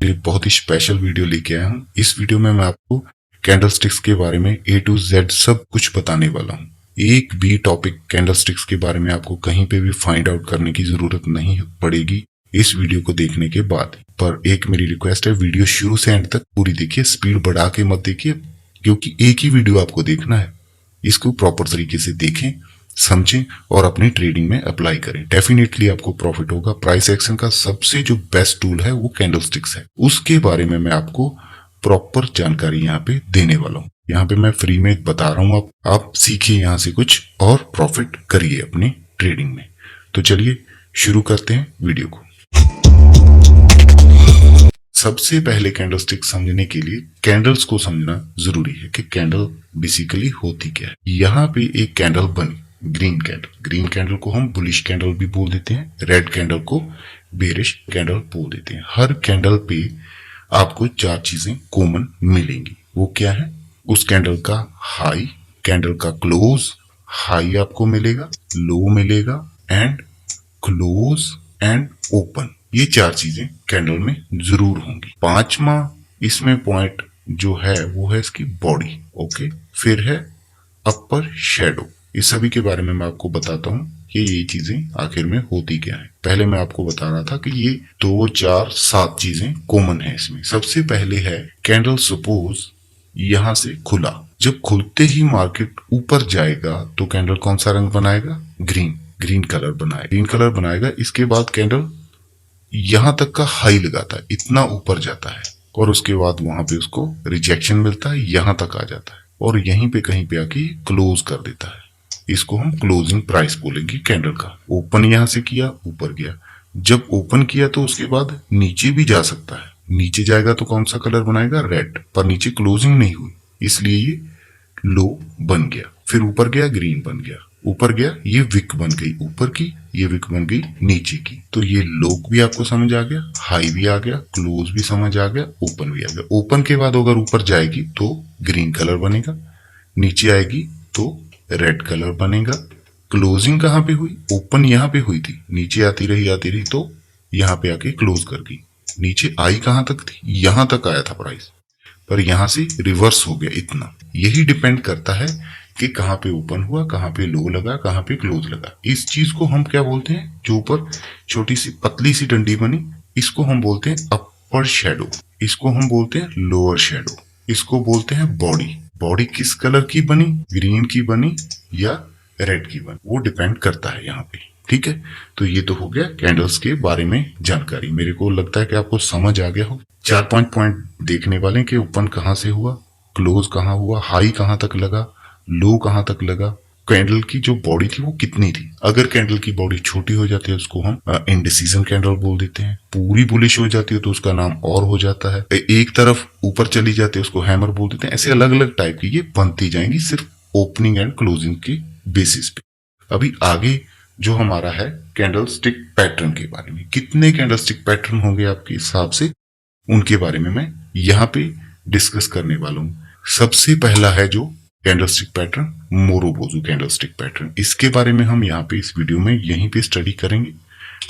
लिए बहुत ही special video लेके आया हूँ। इस वीडियो में मैं आपको कैंडलस्टिक्स के बारे में A to Z सब कुछ बताने वाला हूँ। एक भी टॉपिक कैंडलस्टिक्स के बारे में आपको कहीं पे भी फाइंड आउट करने की जरूरत नहीं पड़ेगी इस वीडियो को देखने के बाद। पर एक मेरी रिक्वेस्ट है, वीडियो शुरू से एंड तक पूरी देखिए, स्पीड बढ़ा के मत देखिए, क्योंकि एक ही वीडियो आपको देखना है। इसको प्रॉपर तरीके से देखें, समझें और अपनी ट्रेडिंग में अप्लाई करें। डेफिनेटली आपको प्रॉफिट होगा। प्राइस एक्शन का सबसे जो बेस्ट टूल है वो कैंडलस्टिक्स है। उसके बारे में मैं आपको प्रॉपर जानकारी यहाँ पे देने वाला हूँ। यहाँ पे मैं फ्री में बता रहा हूँ, आप सीखिए यहाँ से कुछ और प्रॉफिट करिए अपनी ट्रेडिंग में। तो चलिए शुरू करते हैं वीडियो को। सबसे पहले कैंडलस्टिक समझने के लिए कैंडल्स को समझना जरूरी है कि कैंडल बेसिकली होती क्या है। यहाँ पे एक कैंडल बनी, ग्रीन कैंडल। ग्रीन कैंडल को हम बुलिश कैंडल भी बोल देते हैं, रेड कैंडल को बेरिश कैंडल बोल देते हैं। हर कैंडल पे आपको चार चीजें कॉमन मिलेंगी। वो क्या है? उस कैंडल का हाई, कैंडल का क्लोज, हाई आपको मिलेगा, लो मिलेगा एंड क्लोज एंड ओपन। ये चार चीजें कैंडल में जरूर होंगी। पांचवा इसमें पॉइंट जो है वो है इसकी बॉडी। ओके, फिर है अपर शेडो। इस सभी के बारे में मैं आपको बताता हूँ कि ये चीजें आखिर में होती क्या है। पहले मैं आपको बता रहा था कि ये 2, 4, 7 चीजें कॉमन है इसमें। सबसे पहले है कैंडल सपोज यहां से खुला, जब खुलते ही मार्केट ऊपर जाएगा तो कैंडल कौन सा रंग बनाएगा? ग्रीन कलर बनाएगा। ग्रीन कलर बनाएगा। इसके बाद कैंडल यहां तक का हाई लगाता है, इतना ऊपर जाता है और उसके बाद वहां पे उसको रिजेक्शन मिलता है, यहां तक आ जाता है और यहीं पे कहीं पे आके क्लोज कर देता है। इसको हम क्लोजिंग प्राइस बोलेंगे कैंडल का। ओपन यहां से किया, ऊपर गया। जब ओपन किया तो उसके बाद नीचे भी जा सकता है। नीचे जाएगा तो कौन सा कलर बनाएगा? रेड। पर नीचे क्लोजिंग नहीं हुई, इसलिए ये लो बन गया। फिर ऊपर गया, ग्रीन बन गया। ऊपर गया, ये विक बन गई ऊपर की, ये विक बन गई नीचे की। तो ये लो भी आपको समझ आ गया, हाई भी आ गया, क्लोज भी समझ आ गया, ओपन भी आ गया। ओपन के बाद अगर ऊपर जाएगी तो ग्रीन कलर बनेगा, नीचे आएगी तो रेड कलर बनेगा। क्लोजिंग कहां पे हुई? ओपन यहां पे हुई थी, नीचे आती रही तो यहां पे आके क्लोज कर गई। नीचे आई कहां तक थी? यहां तक आया था प्राइस, पर यहां से रिवर्स हो गया इतना। यही डिपेंड करता है कि कहां पे ओपन हुआ, कहां पे लो लगा, कहां पे क्लोज लगा। इस चीज को हम क्या बोलते हैं? जो ऊपर छोटी सी पतली सी डंडी बनी, इसको हम बोलते हैं अपर शेडो। इसको हम बोलते हैं लोअर शेडो। इसको बोलते हैं बॉडी। बॉडी किस कलर की बनी? ग्रीन की बनी या रेड की बनी, वो डिपेंड करता है यहाँ पे। ठीक है, तो ये तो हो गया कैंडल्स के बारे में जानकारी। मेरे को लगता है कि आपको समझ आ गया हो। 4-5 पॉइंट देखने वाले कि ओपन कहां से हुआ, क्लोज कहां हुआ, हाई कहां तक लगा, लो कहां तक लगा, कैंडल की जो बॉडी थी वो कितनी थी। अगर कैंडल की बॉडी छोटी हो जाती है उसको हम इंडिसीजन कैंडल बोल देते हैं। पूरी बुलिश हो जाती है तो उसका नाम और हो जाता है। एक तरफ ऊपर चली जाती है उसको हैमर बोल देते हैं। ऐसे अलग अलग टाइप की ये बनती जाएंगी सिर्फ ओपनिंग एंड क्लोजिंग के बेसिस पे। अभी आगे जो हमारा है कैंडल स्टिक पैटर्न के बारे में, कितने कैंडल स्टिक पैटर्न होंगे आपके हिसाब से, उनके बारे में मैं यहाँ पे डिस्कस करने वाला हूँ। सबसे पहला है जो कैंडलस्टिक पैटर्न, मोरोबोजू कैंडलस्टिक पैटर्न। इसके बारे में हम यहाँ पे इस वीडियो में यहीं पे स्टडी करेंगे।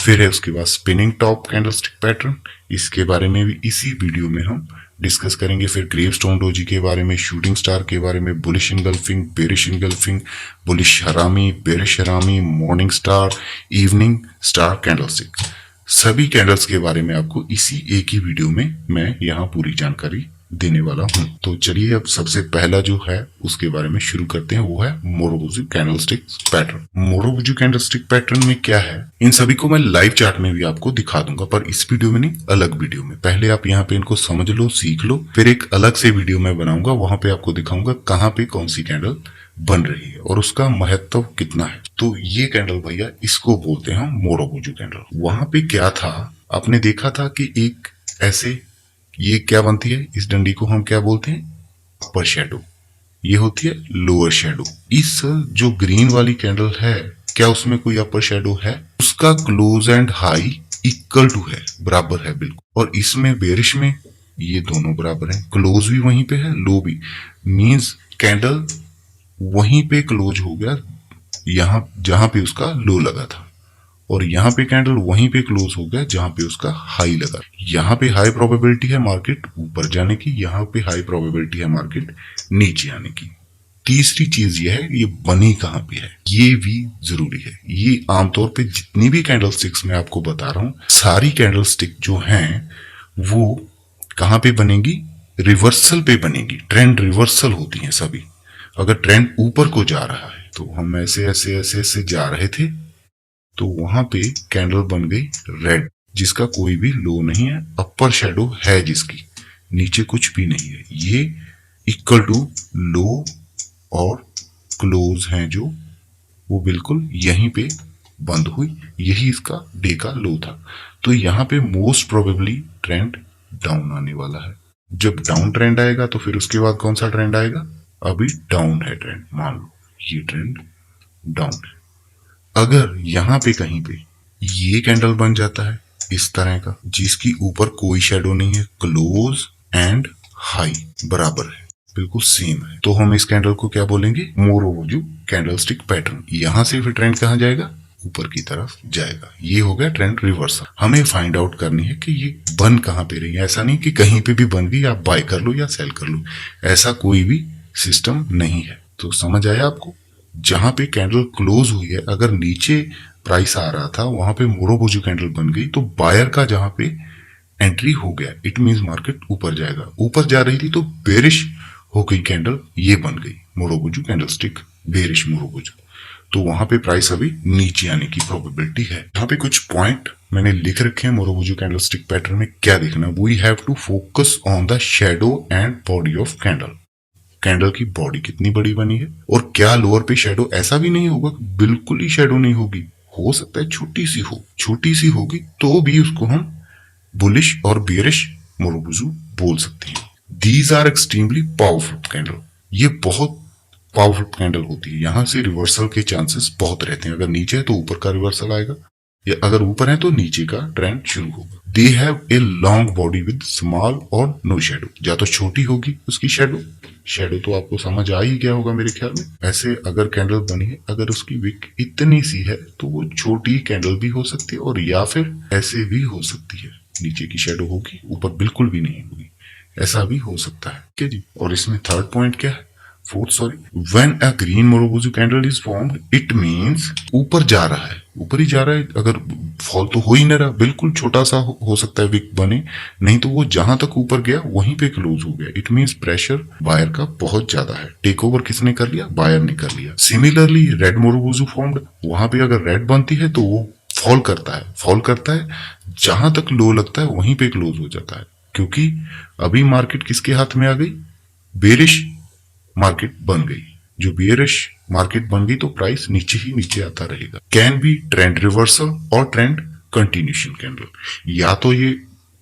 फिर है उसके बाद स्पिनिंग टॉप कैंडलस्टिक पैटर्न, इसके बारे में भी इसी वीडियो में हम डिस्कस करेंगे। फिर ग्रेवस्टोन डोजी के बारे में, शूटिंग स्टार के बारे में, bullish engulfing, bearish engulfing, bullish हरामी, बेरिश हरामी, morning star, evening star candlestick, सभी कैंडल्स के बारे में आपको इसी एक ही वीडियो में मैं यहाँ पूरी जानकारी देने वाला हूं। तो चलिए अब सबसे पहला जो है उसके बारे में शुरू करते हैं, वो है मोरोबोजू कैंडलस्टिक पैटर्न। मोरोबोजू कैंडलस्टिक पैटर्न में क्या है, इन सभी को मैं लाइव चार्ट में भी आपको दिखा दूंगा, पर इस वीडियो में नहीं, अलग वीडियो में। पहले आप यहाँ पे इनको समझ लो, सीख लो, फिर एक अलग से वीडियो में बनाऊंगा, वहां पे आपको दिखाऊंगा कहाँ पे कौन सी कैंडल बन रही है और उसका महत्व कितना है। तो ये कैंडल भैया, इसको बोलते हैं मोरोबोजू कैंडल। वहां पे क्या था, आपने देखा था कि एक ऐसे ये क्या बनती है, इस डंडी को हम क्या बोलते हैं? अपर शेडो। ये होती है लोअर शेडो। इस जो ग्रीन वाली कैंडल है, क्या उसमें कोई अपर शेडो है? उसका close and high equal to है, बराबर है बिल्कुल। और इसमें बेरिश में ये दोनों बराबर है, क्लोज भी वहीं पे है, लो भी। मींस कैंडल वहीं पे क्लोज हो गया, यहां जहां पे उसका लो लगा था, और यहाँ पे कैंडल वहीं पे क्लोज हो गया जहां पे उसका हाई लगा। यहाँ पे हाई प्रोबेबिलिटी है मार्केट ऊपर जाने की, यहाँ पे हाई प्रोबेबिलिटी है मार्केट नीचे आने की। तीसरी चीज ये है, ये बनी कहां पे है, ये भी जरूरी है। ये आमतौर पे जितनी भी कैंडल स्टिक्स मैं आपको बता रहा हूं, सारी कैंडल स्टिक जो हैं वो कहां पे बनेगी, रिवर्सल पे बनेगी। ट्रेंड रिवर्सल होती हैं सभी। अगर ट्रेंड ऊपर को जा रहा है तो हम ऐसे ऐसे ऐसे ऐसे जा रहे थे तो वहां पे कैंडल बन गई रेड, जिसका कोई भी लो नहीं है, अपर शेडो है जिसकी, नीचे कुछ भी नहीं है। ये इक्वल टू लो और क्लोज हैं जो, वो बिल्कुल यहीं पे बंद हुई, यही इसका डे का लो था। तो यहाँ पे मोस्ट प्रोबेबली ट्रेंड डाउन आने वाला है। जब डाउन ट्रेंड आएगा तो फिर उसके बाद कौन सा ट्रेंड आएगा, अभी डाउन है ट्रेंड, मान लो ये ट्रेंड डाउन है। अगर यहाँ पे कहीं पे ये कैंडल बन जाता है इस तरह का, जिसकी ऊपर कोई शेडो नहीं है, क्लोज एंड हाई बराबर है, बिल्कुल सेम है, तो हम इस कैंडल को क्या बोलेंगे, मोरोवोजू कैंडलस्टिक पैटर्न। यहां से फिर ट्रेंड कहां जाएगा, ऊपर की तरफ जाएगा। ये हो गया ट्रेंड रिवर्सल। हमें फाइंड आउट करनी है कि ये बन कहां पे रही है। ऐसा नहीं कि कहीं पे भी बन गई आप बाय कर लो या सेल कर लो, ऐसा कोई भी सिस्टम नहीं है। तो समझ आया आपको, जहां पे कैंडल क्लोज हुई है, अगर नीचे प्राइस आ रहा था वहां पे मोरोवोजू कैंडल बन गई तो बायर का जहां पे एंट्री हो गया, इट मींस मार्केट ऊपर जाएगा। ऊपर जा रही थी तो बेरिश हो गई कैंडल, ये बन गई मोरोवोजू कैंडलस्टिक, बेरिश मोरोवोजू, तो वहां पे प्राइस अभी नीचे आने की प्रोबेबिलिटी है। यहाँ पे कुछ पॉइंट मैंने लिख रखे हैं मोरोवोजू कैंडलस्टिक पैटर्न में क्या देखना, we have to focus on the shadow and body of candle. Candle की बॉडी कितनी बड़ी बनी है और क्या लोअर पे शेडो, ऐसा भी नहीं होगा बिल्कुल ही शेडो नहीं होगी, हो सकता है छोटी सी हो, छोटी सी होगी तो भी उसको हम बुलिश और बेरिश मोरोवोजू बोल सकते हैं। These are extremely powerful candle, ये बहुत पावरफुल कैंडल होती है। यहां से रिवर्सल के चांसेस बहुत रहते हैं। अगर नीचे है तो ऊपर का रिवर्सल आएगा, या अगर ऊपर है तो नीचे का ट्रेंड शुरू होगा। They have a long body with small और नो शेडो, या तो छोटी होगी उसकी शेडो, शेडो तो आपको समझ आ ही गया होगा मेरे ख्याल में। ऐसे अगर कैंडल बनी है, अगर उसकी विक इतनी सी है तो वो छोटी कैंडल भी हो सकती है, और या फिर ऐसे भी हो सकती है, नीचे की शेडो होगी ऊपर बिल्कुल भी नहीं होगी, ऐसा भी हो सकता है। ठीक है जी। और इसमें थर्ड पॉइंट क्या है, fourth sorry, when a green marubozu candle is formed it means ऊपर जा रहा है, ऊपर ही जा रहा है। अगर फॉल तो हो ही नहीं रहा, बिल्कुल छोटा सा हो सकता है विक बने, नहीं तो वो जहां तक ऊपर गया वहीं पे क्लोज हो गया, इट मींस प्रेशर बायर का बहुत ज्यादा है। टेक ओवर किसने कर लिया, बायर ने कर लिया। सिमिलरली रेड मोरोवोजू फॉर्म्ड, वहां पे अगर रेड बनती है तो वो फॉल करता है, फॉल करता है, जहां तक लो लगता है वहीं पे क्लोज हो जाता है, क्योंकि अभी मार्केट किसके हाथ में आ गई, बेरिश मार्केट बन गई। जो बेरिश मार्केट बन गई तो प्राइस नीचे ही नीचे आता रहेगा। कैन बी ट्रेंड रिवर्सल और ट्रेंड कंटिन्यूशन कैंडल, या तो ये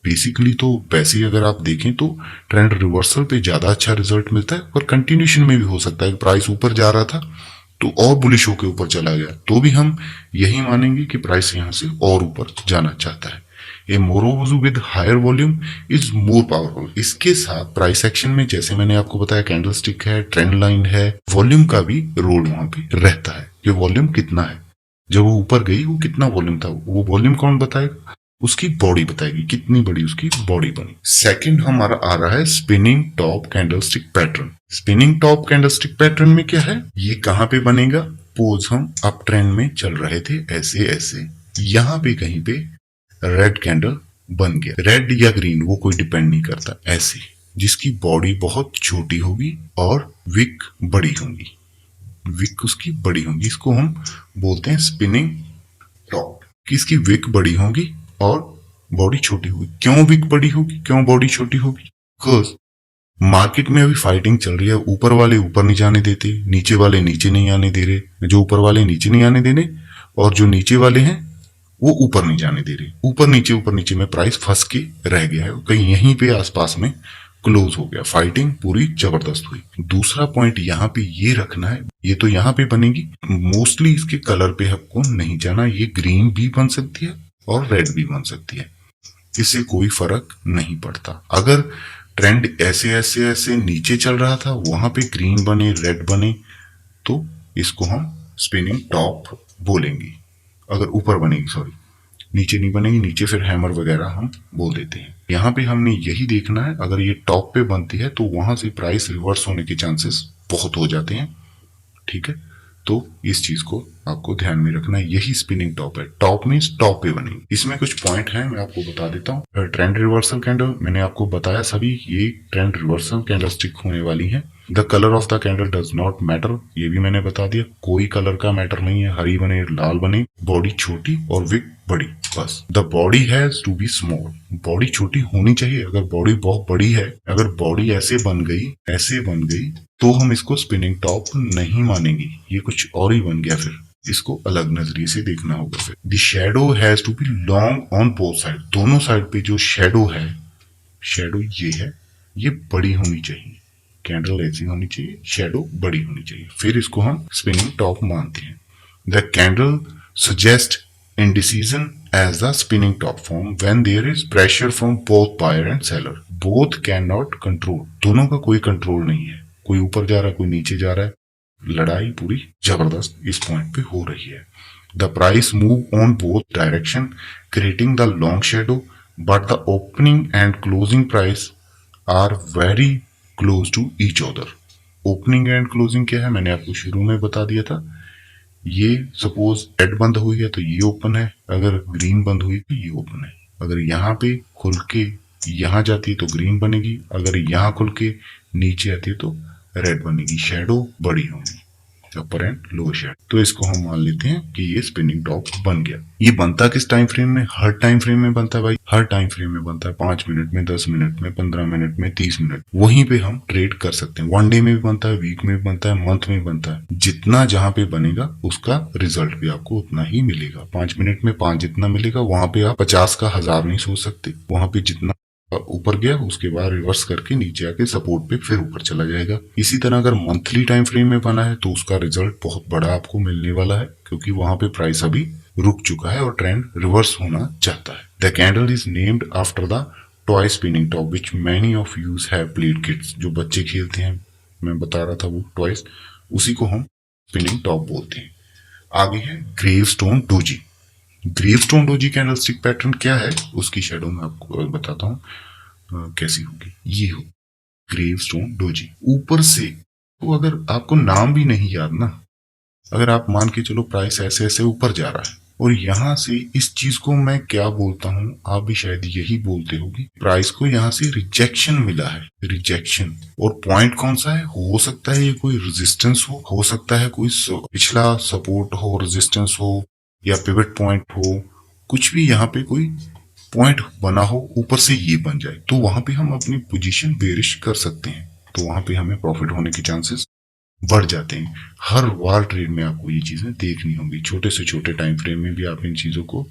बेसिकली तो वैसे ही अगर आप देखें तो ट्रेंड रिवर्सल पे ज्यादा अच्छा रिजल्ट मिलता है, और कंटिन्यूशन में भी हो सकता है प्राइस ऊपर जा रहा था तो और बुलिश होकर ऊपर चला गया, तो भी हम यही मानेंगे कि प्राइस यहां से और ऊपर जाना चाहता है। A marubozu with higher volume is more powerful. इसके साथ प्राइस एक्शन में जैसे मैंने आपको बताया कैंडलस्टिक है, ट्रेंड लाइन है, वॉल्यूम का भी रोल वहां पे रहता है कि वॉल्यूम कितना है। जब वो ऊपर गई वो कितना वॉल्यूम था, वो वॉल्यूम कौन बताएगा, उसकी बॉडी बताएगी कितनी बड़ी उसकी बॉडी बनी। सेकंड हमारा आ रहा है spinning top candlestick pattern. Spinning top candlestick pattern में क्या है, ये कहां पे बनेगा, पोज हम अप ट्रेंड में चल रहे थे ऐसे ऐसे, यहां पे कहीं पे रेड कैंडल बन गया, रेड या ग्रीन वो कोई डिपेंड नहीं करता, ऐसे जिसकी बॉडी बहुत छोटी होगी और विक बड़ी होगी, विक उसकी बड़ी होगी, इसको हम बोलते हैं स्पिनिंग टॉप। किसकी विक बड़ी होगी और बॉडी छोटी होगी। क्यों विक बड़ी होगी, क्यों बॉडी छोटी होगी, बिकॉज मार्केट में अभी फाइटिंग चल रही है, ऊपर वाले ऊपर नहीं जाने देते, नीचे वाले नीचे नहीं आने दे रहे, जो ऊपर वाले नीचे नहीं आने दे रहे और जो नीचे वाले हैं वो ऊपर नहीं जाने दे रहे, ऊपर नीचे में प्राइस फंस के रह गया है, कहीं यहीं पे आसपास में क्लोज हो गया, फाइटिंग पूरी जबरदस्त हुई। दूसरा पॉइंट यहाँ पे ये रखना है, ये तो यहाँ पे बनेगी, मोस्टली इसके कलर पे आपको नहीं जाना, ये ग्रीन भी बन सकती है और रेड भी बन सकती है, इससे कोई फर्क नहीं पड़ता। अगर ट्रेंड ऐसे ऐसे ऐसे नीचे चल रहा था, वहां पे ग्रीन बने रेड बने तो इसको हम स्पिनिंग टॉप बोलेंगे। अगर ऊपर बनेगी, सॉरी नीचे नहीं बनेगी, नीचे फिर हैमर वगैरह हम बोल देते हैं। यहाँ पे हमने यही देखना है, अगर ये टॉप पे बनती है तो वहां से प्राइस रिवर्स होने के चांसेस बहुत हो जाते हैं। ठीक है, तो इस चीज को आपको ध्यान में रखना है। यही स्पिनिंग टॉप है, टॉप मीन्स टॉप पे बनेगी। इसमें कुछ पॉइंट है, मैं आपको बता देता हूँ। ट्रेंड रिवर्सल कैंडल मैंने आपको बताया, सभी ये ट्रेंड रिवर्सल कैंडल स्टिक होने वाली है। The colour of the candle does not matter, ये भी मैंने बता दिया, कोई कलर का मैटर नहीं है, हरी बने लाल बने, बॉडी छोटी और विक बड़ी, बस। The body has to be small, body छोटी होनी चाहिए। अगर बॉडी बहुत बड़ी है, अगर बॉडी ऐसे बन गई तो हम इसको स्पिनिंग टॉप नहीं मानेंगे, ये कुछ और ही बन गया, फिर इसको अलग नजरिए से देखना होगा। फिर the shadow has to be long on both side, दोनों साइड पे जो शैडो है, शैडो ये है, ये बड़ी होनी चाहिए, कैंडल ऐसी होनी चाहिए, शैडो बड़ी होनी चाहिए, फिर इसको हम स्पिनिंग टॉप मानते हैं। The candle suggest indecision as the spinning top form when there is pressure from both buyer and seller. Both cannot control, दोनों का कोई कंट्रोल नहीं है, कोई ऊपर जा रहा है कोई नीचे जा रहा है, लड़ाई पूरी जबरदस्त इस पॉइंट पे हो रही है। The price move on both direction creating the long shadow, but the opening and closing price are very close to each other. Opening and closing क्या है, मैंने आपको शुरू में बता दिया था। ये सपोज रेड बंद हुई है तो ये ओपन है, अगर ग्रीन बंद हुई तो ये ओपन है। अगर यहाँ पे खुल के यहाँ जाती है तो ग्रीन बनेगी, अगर यहाँ खुल के नीचे आती है तो रेड बनेगी, शेडो बड़ी होंगी, अपर एंड लोअर शेडो। तो इसको हम मान लेते हैं कि ये स्पिनिंग टॉप बन गया। ये बनता किस टाइम फ्रेम में, हर टाइम फ्रेम में बनता है भाई, हर टाइम फ्रेम में बनता है, 5 मिनट में, 10 मिनट में, 15 मिनट में, 30 मिनट, वहीं पे हम ट्रेड कर सकते हैं। 1 डे में भी बनता है, वीक में भी बनता है, मंथ में बनता है। जितना जहां पे बनेगा उसका रिजल्ट भी आपको उतना ही मिलेगा। 5 मिनट में 5 जितना मिलेगा, वहां पे आप 50 का 1000 नहीं सोच सकते। वहां पे जितना ऊपर गया उसके बाद रिवर्स करके नीचे आके सपोर्ट पे फिर ऊपर चला जाएगा। इसी तरह अगर मंथली टाइम फ्रेम में बना है तो उसका रिजल्ट बहुत बड़ा आपको मिलने वाला है, क्योंकि वहां पे प्राइस अभी रुक चुका है और ट्रेंड रिवर्स होना चाहता है। The candle is named after the toy spinning top which many of use have played kids, जो बच्चे खेलते हैं, मैं बता रहा था वो टॉयज, उसी को हम स्पिनिंग टॉप बोलते हैं। आगे है gravestone doji. Gravestone doji candlestick pattern क्या है, उसकी शेडो में आपको बताता हूँ कैसी होगी। ये हो ग्रेवस्टोन डोजी, ऊपर से, तो अगर आपको नाम भी नहीं याद ना, अगर आप मान के चलो प्राइस ऐसे ऐसे ऊपर जा रहा है और यहां से इस चीज को मैं क्या बोलता हूं, आप भी शायद यही बोलते होगी, प्राइस को यहां से रिजेक्शन मिला है, रिजेक्शन। और पॉइंट कौन सा है, हो सकता है ये कोई रेजिस्टेंस हो सकता है कोई पिछला सपोर्ट हो, रेजिस्टेंस हो, या पिवट पॉइंट हो, कुछ भी यहाँ पे कोई पॉइंट बना हो, ऊपर से ये बन जाए, तो वहां पे हम अपनी पोजीशन बेरिश कर सकते हैं, तो वहां पे हमें प्रॉफिट होने के चांसेस बढ़ जाते हैं। हर वार ट्रेड में आपको ये चीजें देखनी होंगी, छोटे से छोटे टाइम फ्रेम में भी आप इन चीजों को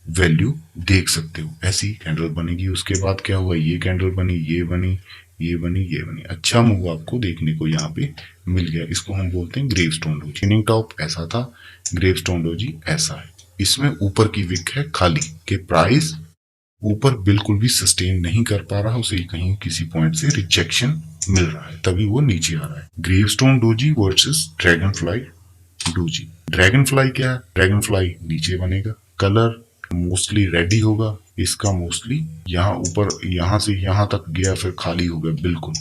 वैल्यू देख सकते हो। ऐसी कैंडल बनेगी, उसके बाद क्या हुआ, ये कैंडल बनी, ये बनी, ये बनी, ये बनी, अच्छा मूव आपको देखने को यहाँ पे मिल गया। इसको हम बोलते हैं ग्रेवस्टोन डोजी। स्पिनिंग टॉप ऐसा था, ग्रेवस्टोन डोजी ऐसा है। इसमें ऊपर की विक है खाली, के प्राइस ऊपर बिल्कुल भी सस्टेन नहीं कर पा रहा, उसे कहीं किसी पॉइंट से रिजेक्शन मिल रहा है, तभी वो नीचे आ रहा है। Gravestone doji versus dragon fly doji. Dragon fly क्या है, ड्रैगन फ्लाई नीचे बनेगा, कलर मोस्टली रेड ही होगा, इसका मोस्टली यहाँ ऊपर, यहाँ से यहाँ तक गया फिर खाली हो गया बिल्कुल,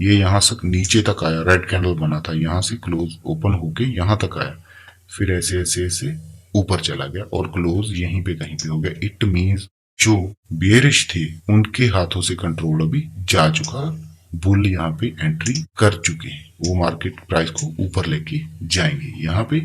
ये यहाँ से नीचे तक आया, रेड कैंडल बना था, यहाँ से क्लोज ओपन होके यहाँ तक आया, फिर ऐसे ऐसे ऐसे ऊपर चला गया और क्लोज यहीं पे कहीं पे हो गया। इट मीन्स जो बेरिश थे उनके हाथों से कंट्रोल अभी जा चुका, बुल यहाँ पे एंट्री कर चुके हैं, वो मार्केट प्राइस को ऊपर लेके जाएंगे। यहाँ पे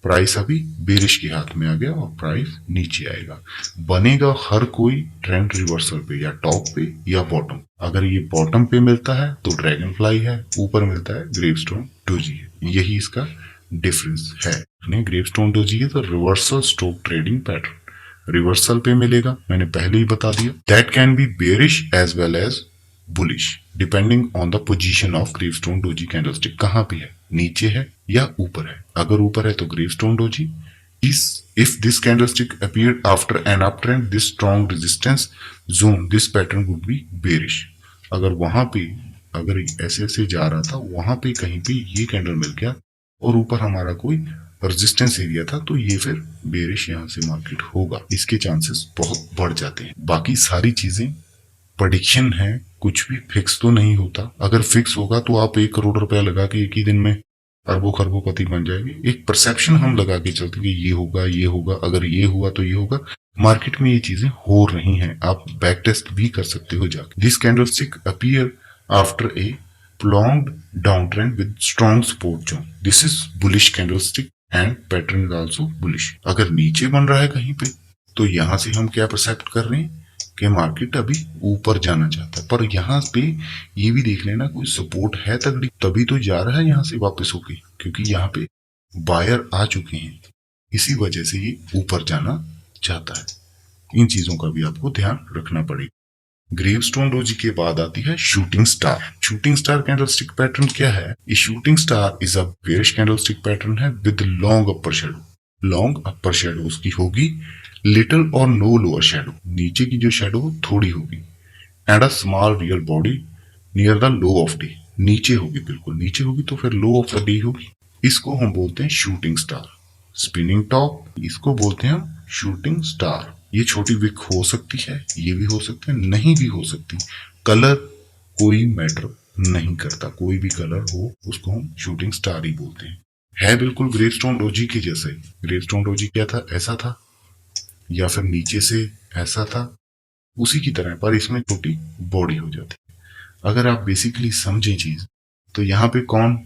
प्राइस अभी बेरिश के हाथ में आ गया और प्राइस नीचे आएगा। बनेगा हर कोई ट्रेंड रिवर्सल पे, या टॉप पे या बॉटम। अगर ये बॉटम पे मिलता है तो ड्रैगन फ्लाई है, ऊपर मिलता है ग्रेवस्टोन डोजी है, यही इसका डिफरेंस है। ग्रेवस्टोन डोजी है तो reversal stroke trading pattern, reversal पे मिलेगा, मैंने पहले ही बता दिया। That can be bearish as well as bullish depending on the position of gravestone doji candlestick, कहां पे है, नीचे है या ऊपर है। अगर ऊपर है तो gravestone doji. If this candlestick appeared after an uptrend, this strong resistance zone, this pattern would be bearish. अगर वहां पे, अगर ऐसे ऐसे जा रहा था, वहां पे कहीं पे ये कैंडल मिल गया और ऊपर हमारा कोई रेजिस्टेंस एरिया था, तो ये फिर बेरिश यहाँ से मार्केट होगा, इसके चांसेस बहुत बढ़ जाते हैं। बाकी सारी चीजें प्रेडिक्शन है, कुछ भी फिक्स तो नहीं होता। अगर फिक्स होगा तो आप 1 करोड़ रुपया लगा के एक ही दिन में अरबों खरबोपति बन जाएंगे। एक परसेप्शन हम लगा के चलते कि ये होगा ये होगा, अगर ये हुआ तो ये होगा। मार्केट में ये चीजें हो रही हैं, आप बैक टेस्ट भी कर सकते हो जाके। This candlestick appear after a prolonged downtrend with strong support zone. This is bullish candlestick and pattern is also bullish. अगर नीचे बन रहा है कहीं पे तो यहां से हम क्या परसेप्ट कर रहे हैं कि मार्केट अभी ऊपर जाना चाहता है, पर यहाँ पे ये भी देख लेना कोई सपोर्ट है तगड़ी, तभी तो जा रहा है यहाँ से वापस होके, क्योंकि यहाँ पे बायर आ चुके हैं, इसी वजह से ये ऊपर जाना चाहता है। इन चीजों का भी आपको ध्यान रखना पड़ेगा। ग्रेवस्टोन डोजी के बाद आती है shooting star. Shooting star candlestick pattern क्या है? ये shooting star is a bearish candlestick pattern है with long upper shadow. Long upper shadow उसकी होगी, लिटिल और नो लोअर शेडो, नीचे की जो शेडो थोड़ी होगी, and a small real body near the low of day. नीचे होगी, बिल्कुल नीचे होगी, तो फिर लो ऑफ द डे होगी। इसको हम बोलते हैं शूटिंग स्टार। स्पिनिंग टॉप, इसको बोलते हैं हम शूटिंग स्टार। ये छोटी विक हो सकती है, ये भी हो सकती है, नहीं भी हो सकती। कलर कोई मैटर नहीं करता, कोई भी कलर हो उसको हम शूटिंग स्टार ही बोलते हैं। है बिल्कुल ग्रेवस्टोन डोजी के जैसा ही। ग्रेवस्टोन डोजी क्या था? ऐसा था, या फिर नीचे से ऐसा था, उसी की तरह, पर इसमें छोटी बॉडी हो जाती है। अगर आप बेसिकली समझें चीज, तो यहाँ पे कौन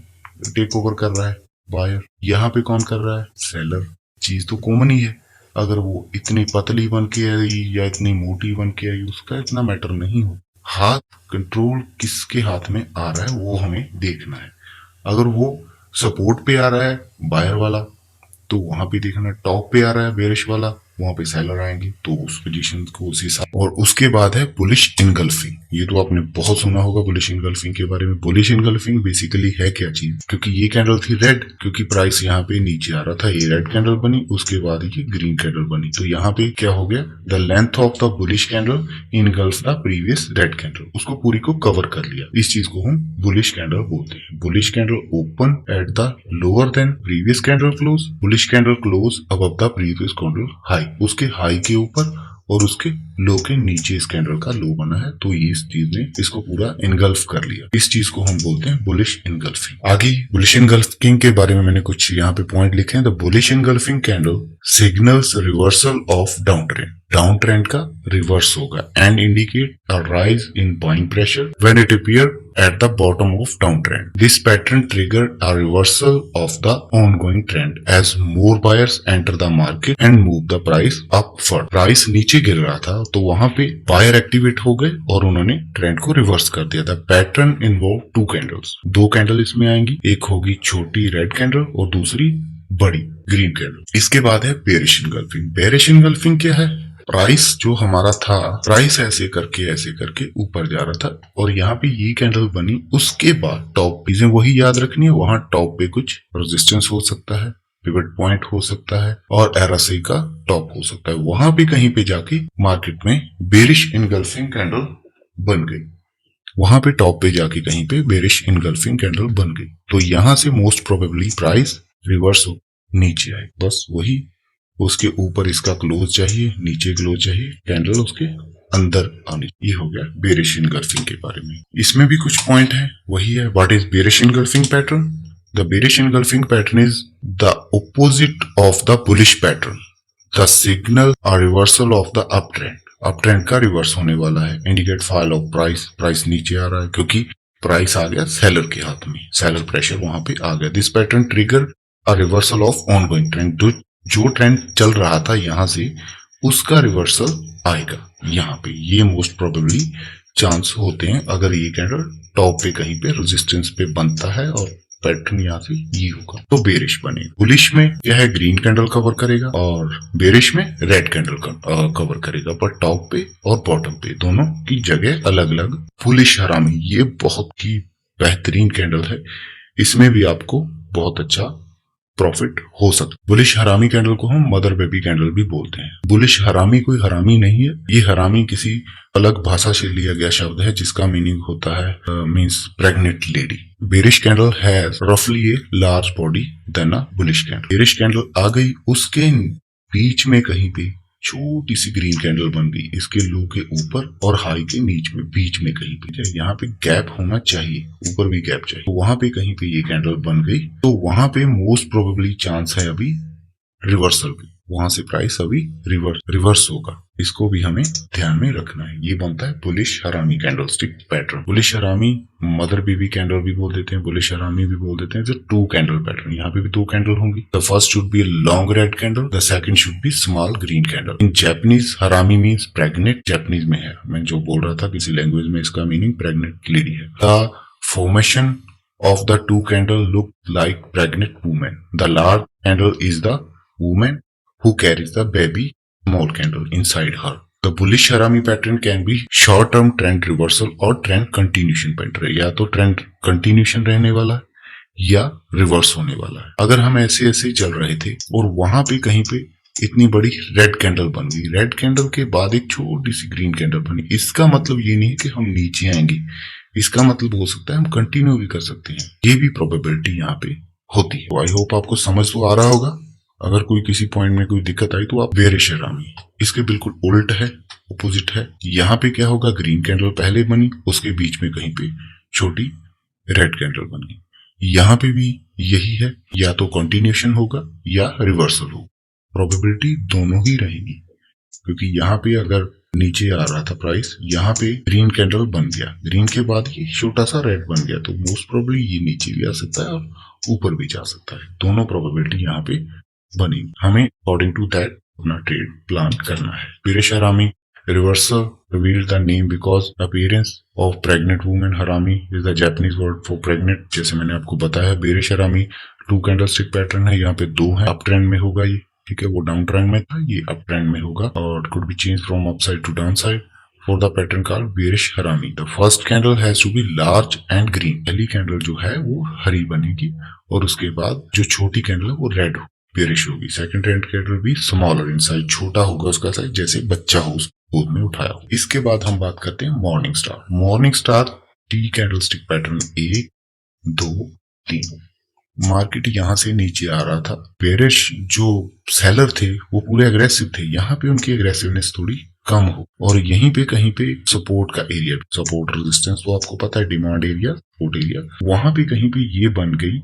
टेक ओवर कर रहा है? बायर। यहाँ पे कौन कर रहा है? सेलर। चीज तो कॉमन ही है। अगर वो इतनी पतली बन के आई या इतनी मोटी बन के आई, उसका इतना मैटर नहीं हो। हाथ कंट्रोल किसके हाथ में आ रहा है वो हमें देखना है। अगर वो सपोर्ट पे आ रहा है बायर वाला, तो वहां पे देखना। टॉप पे आ रहा है बेरिश वाला, वहां पे सेलर आएंगे, तो उस पोजीशन को उसी हिसाब। और उसके बाद है बुलिश इनगल्फिंग। ये तो आपने बहुत सुना होगा बुलिश इनगल्फिंग के बारे में। बुलिश इनगल्फिंग बेसिकली है क्या चीज? क्योंकि ये कैंडल थी रेड, क्योंकि प्राइस यहाँ पे नीचे आ रहा था, ये रेड कैंडल बनी, उसके बाद ये ग्रीन कैंडल बनी, तो यहाँ पे क्या हो गया? The length of the bullish candle engulf the previous red candle, उसको पूरी को कवर कर लिया। इस चीज को हम बुलिश कैंडल बोलते हैं। Bullish candle open at the lower than previous candle close, bullish candle close above the previous candle high. उसके हाई के ऊपर और उसके लो के नीचे इस कैंडल का लो बना है, तो ये इस चीज ने इसको पूरा इनगल्फ कर लिया। इस चीज को हम बोलते हैं बुलिश इनगल्फिंग। आगे बुलिश इनगल्फिंग के बारे में मैंने कुछ यहाँ पे पॉइंट लिखे हैं। The bullish engulfing candle signals reversal of down trend. Down trend का रिवर्स होगा and indicate a rise in buying pressure when it appear at the bottom of downtrend. This pattern triggered a reversal of the ongoing trend as more buyers enter the market and move the price upward. Price नीचे गिर रहा था, तो वहां पे buyer activate हो गए और उन्होंने ट्रेंड को रिवर्स कर दिया था। Pattern involve 2 candles. 2 कैंडल इसमें आएंगी, एक होगी छोटी रेड कैंडल और दूसरी बड़ी ग्रीन कैंडल। इसके बाद है बेरिश इनगल्फिंग। बेरिश इनगल्फिंग क्या है? प्राइस जो हमारा था, प्राइस ऐसे करके ऊपर जा रहा था, और यहाँ पे ये कैंडल बनी, उसके बाद टॉप चीजें वही याद रखनी है। वहां टॉप पे कुछ रेजिस्टेंस हो सकता है, पिवट पॉइंट हो सकता है, और RSI का टॉप हो सकता है। वहां पे कहीं पे जाके मार्केट में बेरिश इनगल्फिंग कैंडल बन गई। वहां पे टॉप पे जाके कहीं पे बेरिश इनगल्फिंग कैंडल बन गई, तो यहां से मोस्ट प्रोबेबली प्राइस रिवर्स हो नीचे आए। बस वही, उसके ऊपर इसका क्लोज चाहिए, नीचे क्लोज चाहिए, कैंडल उसके अंदर आनी। ये हो गया बेरिश इनगल्फिंग के बारे में। इसमें भी कुछ पॉइंट है, वही है what is bearish engulfing pattern. The bearish engulfing pattern is the opposite of the bullish pattern. The signal a reversal of the up trend. Up trend का रिवर्स होने वाला है। Indicate fall of price. Price नीचे आ रहा है क्योंकि price आ गया seller के हाथ में, सेलर प्रेशर वहां पे आ गया। This pattern trigger a reversal of ongoing trend. जो ट्रेंड चल रहा था यहां से, उसका रिवर्सल आएगा यहाँ पे। ये मोस्ट प्रोबेबली चांस होते हैं अगर ये कैंडल टॉप पे कहीं पे रेजिस्टेंस पे बनता है और पैटर्न यहाँ से ये होगा, तो बेरिश बनेगा। बुलिश में यह है ग्रीन कैंडल कवर करेगा और बेरिश में रेड कैंडल कवर करेगा, पर टॉप पे और बॉटम पे दोनों की जगह अलग अलग। बुलिश हरामी, ये बहुत ही बेहतरीन कैंडल है। इसमें भी आपको बहुत अच्छा प्रॉफिट हो सकता है। बुलिश हरामी कैंडल को हम मदर बेबी कैंडल भी बोलते हैं। बुलिश हरामी कोई हरामी नहीं है, ये हरामी किसी अलग भाषा से लिया गया शब्द है जिसका मीनिंग होता है means pregnant lady. Bearish candle has रफली a large body than a bullish candle. Bearish candle आ गई, उसके बीच में कहीं पे छोटी सी ग्रीन कैंडल बन गई, इसके लो के ऊपर और हाई के बीच में कहीं पे यहाँ पे गैप होना चाहिए, ऊपर भी गैप चाहिए, तो वहां पे कहीं पे ये कैंडल बन गई, तो वहां पे मोस्ट प्रोबेबली चांस है अभी रिवर्सल की, वहां से प्राइस अभी रिवर्स होगा। इसको भी हमें ध्यान में रखना है। ये बनता है बुलिश हरामी candlestick pattern. Bullish harami mother baby candle भी बोल देते हैं, बुलिश हरामी भी बोल देते हैं। जो 2 कैंडल पैटर्न, यहाँ पे भी 2 कैंडल होंगी। The first should be long red candle, the second should be small green candle. In Japanese हरामी मीन्स प्रेग्नेंट, जापानीज में है, मैं जो बोल रहा था किसी लैंग्वेज में इसका मीनिंग प्रेग्नेंट लेडी है। The formation of the 2 candle look like pregnant woman. The large candle is the woman who carries the baby, small candle inside her. The bullish harami pattern can be short term trend reversal और trend continuation pattern। या तो trend continuation रहने वाला है या reverse होने वाला है। अगर हम ऐसे ऐसे चल रहे थे और वहां पे कहीं पे इतनी बड़ी रेड कैंडल बन गई, रेड कैंडल के बाद एक छोटी सी ग्रीन कैंडल बनी, इसका मतलब ये नहीं है कि हम नीचे आएंगे, इसका मतलब हो सकता है हम कंटिन्यू भी कर सकते हैं। ये भी प्रोबेबिलिटी यहाँ पे होती है। आई होप आपको समझ तो आ रहा होगा। अगर कोई किसी पॉइंट में कोई दिक्कत आई तो आप बेरिश हरामी, इसके बिल्कुल उल्ट है, अपोजिट है। यहाँ पे क्या होगा, ग्रीन कैंडल पहले बनी, उसके बीच में कहीं पे छोटी रेड कैंडल बन गई। यहाँ पे भी यही है, या तो कंटिन्यूशन होगा या रिवर्सल होगा। प्रोबेबिलिटी दोनों ही रहेगी, क्योंकि यहाँ पे अगर नीचे आ रहा था प्राइस, यहाँ पे ग्रीन कैंडल बन गया, ग्रीन के बाद ये छोटा सा रेड बन गया, तो मोस्ट प्रोबेबली ये नीचे भी आ सकता है और ऊपर भी जा सकता है। दोनों प्रोबेबिलिटी यहाँ पे बनी। हमें अकॉर्डिंग टू दैट अपना ट्रेड प्लान करना है। बेरिश हरामी reversal revealed the name because appearance of pregnant woman harami is the Japanese word for pregnant। जैसे मैंने आपको बताया, बेरिश हरामी 2 कैंडलस्टिक पैटर्न है, यहाँ पे 2 है। अप ट्रेंड में होगा ये, ठीक है, वो डाउन ट्रेंड में था, ये अप ट्रेंड में होगा और could be change from upside to down side for the pattern called bearish harami. The first candle has to be large and green. पहली कैंडल जो है वो हरी बनेगी और उसके बाद जो छोटी कैंडल है वो रेड बेरिश होगी। सेकंड कैंडल भी स्मॉलर इन साइज, छोटा होगा उसका साइज, जैसे बच्चा हो गोद में उठाया हो। इसके बाद हम बात करते हैं morning star. Morning star T candlestick pattern 1 2 3। Market यहां से नीचे आ रहा था, बेरिश जो सेलर थे वो पूरे अग्रेसिव थे, यहाँ पे उनकी अग्रेसिवनेस थोड़ी कम हो और यहीं पे कहीं पे सपोर्ट का एरिया, सपोर्ट रेजिस्टेंस तो आपको पता है, डिमांड एरिया, सपोर्ट एरिया, वहां पे कहीं पे ये बन गई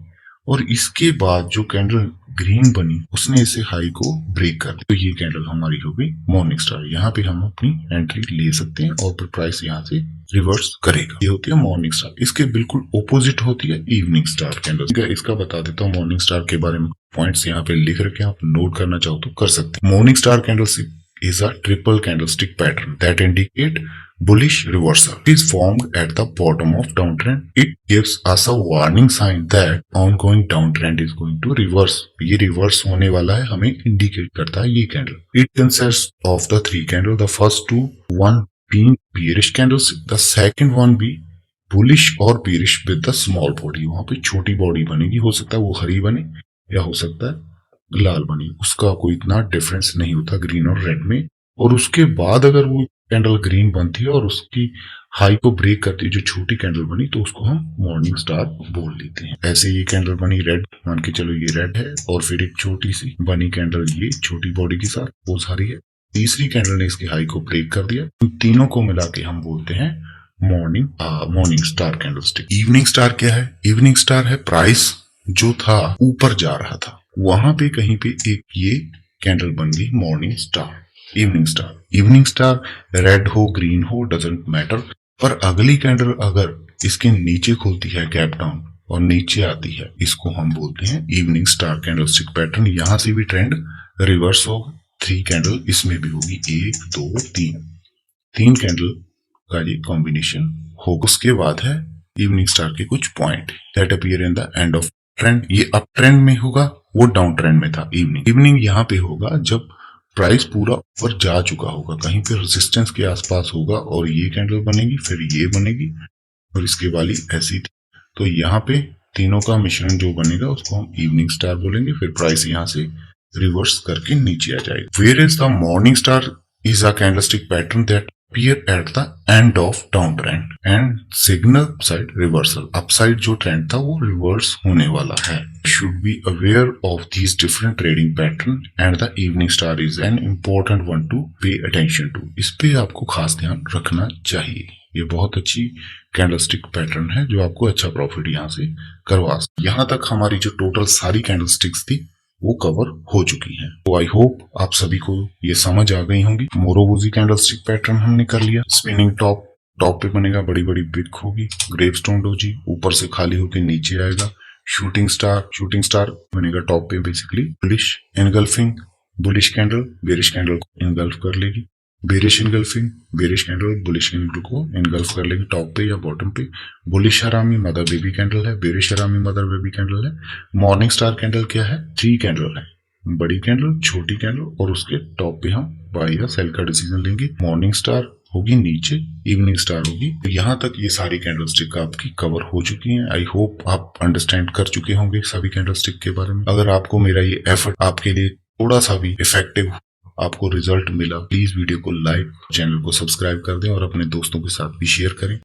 और इसके बाद जो कैंडल ग्रीन बनी उसने इसे हाई को ब्रेक कर दिया, तो ये कैंडल हमारी हो गई मॉर्निंग स्टार। यहाँ पे हम अपनी एंट्री ले सकते हैं और फिर प्राइस यहाँ से रिवर्स करेगा। ये होती है मॉर्निंग स्टार। इसके बिल्कुल ओपोजिट होती है इवनिंग स्टार कैंडल। इसका बता देता हूँ मॉर्निंग स्टार के बारे में, पॉइंट्स यहाँ पे लिख रखे, आप नोट करना चाहो तो कर सकते हैं। Morning star candle is a triple candlestick pattern that indicate bullish reversal. It is formed at the bottom of downtrend. It gives us a warning sign that ongoing downtrend is going to reverse. ये reverse होने वाला है, हमें indicate करता है ये candle. It consists of the 3 candles. The first 2, one being bearish candles, the second one be bullish और bearish with the small body. वहाँ पे छोटी body बनेगी, हो सकता है वो हरी बने या हो सकता है लाल बनी, उसका कोई इतना डिफरेंस नहीं होता ग्रीन और रेड में। और उसके बाद अगर वो कैंडल ग्रीन बनती है और उसकी हाई को ब्रेक करती है, जो छोटी कैंडल बनी, तो उसको हम मॉर्निंग स्टार बोल लेते हैं। ऐसे ये कैंडल बनी रेड, मान के चलो ये रेड है, और फिर एक छोटी सी बनी कैंडल ये छोटी बॉडी के साथ, वो सारी है। तीसरी कैंडल ने इसकी हाई को ब्रेक कर दिया। इन तीनों को मिला के हम बोलते हैं morning star candlestick. Evening star क्या है? इवनिंग स्टार है प्राइस जो था ऊपर जा रहा था, वहां पे कहीं पे एक ये कैंडल बन गई morning star. Evening star red हो ग्रीन हो डजंट मैटर, पर अगली कैंडल अगर इसके नीचे खुलती है गैप डाउन और नीचे आती है, इसको हम बोलते हैं इवनिंग स्टार कैंडलस्टिक पैटर्न। यहां से भी ट्रेंड रिवर्स होगा। 3 कैंडल इसमें भी होगी, 1 2 3 कैंडल का ये कॉम्बिनेशन होगा। उसके बाद है इवनिंग स्टार के कुछ point that appear in the end of trend. ये अप ट्रेंड में होगा, वो डाउन ट्रेंड में था। इवनिंग यहाँ पे होगा जब प्राइस पूरा ऊपर जा चुका होगा, कहीं पे रेजिस्टेंस के आसपास होगा और ये कैंडल बनेगी, फिर ये बनेगी और इसके वाली ऐसी थी, तो यहाँ पे तीनों का मिश्रण जो बनेगा उसको हम इवनिंग स्टार बोलेंगे। फिर प्राइस यहाँ से रिवर्स करके नीचे आ जाएगा। Where is the morning star is a candlestick pattern that appear at the end of downtrend and signal upside reversal. Upside जो ट्रेंड था वो रिवर्स होने वाला है। Should be aware of these different trading pattern and the evening star is an important one to pay attention to. इस पे आपको खास ध्यान रखना चाहिए। ये बहुत अच्छी कैंडलस्टिक पैटर्न है जो आपको अच्छा प्रॉफिट यहाँ से करवा। यहाँ तक हमारी जो टोटल सारी कैंडलस्टिक्स थी वो कवर हो चुकी है। तो आई होप आप सभी को ये समझ आ गई होंगी। मोरोबोजी कैंडलस्टिक पैटर्न हमने कर लिया। स्पिनिंग टॉप, टॉप पे बनेगा बड़ी बड़ी बिग होगी। ग्रेवस्टोन डोजी ऊपर से खाली होकर नीचे आएगा। शूटिंग स्टार बनेगा टॉप पे basically. Bullish engulfing, bullish candle bearish candle को इनगल्फ कर लेगी। Bearish engulfing, bearish candle bullish candle को इनगल्फ कर लेगी टॉप पे या बॉटम पे। Bullish harami mother baby candle है, bearish harami mother baby candle है। मॉर्निंग स्टार कैंडल क्या है? 3 कैंडल है, बड़ी कैंडल, छोटी कैंडल और उसके टॉप पे हम बाय या सेल का डिसीजन लेंगे। मॉर्निंग स्टार होगी नीचे, इवनिंग स्टार होगी। तो यहाँ तक ये सारी कैंडलस्टिक आपकी कवर हो चुकी हैं। आई होप आप अंडरस्टैंड कर चुके होंगे सभी कैंडलस्टिक के बारे में। अगर आपको मेरा ये एफर्ट आपके लिए थोड़ा सा भी इफेक्टिव, आपको रिजल्ट मिला, प्लीज वीडियो को लाइक, चैनल को सब्सक्राइब कर दें और अपने दोस्तों के साथ भी शेयर करें।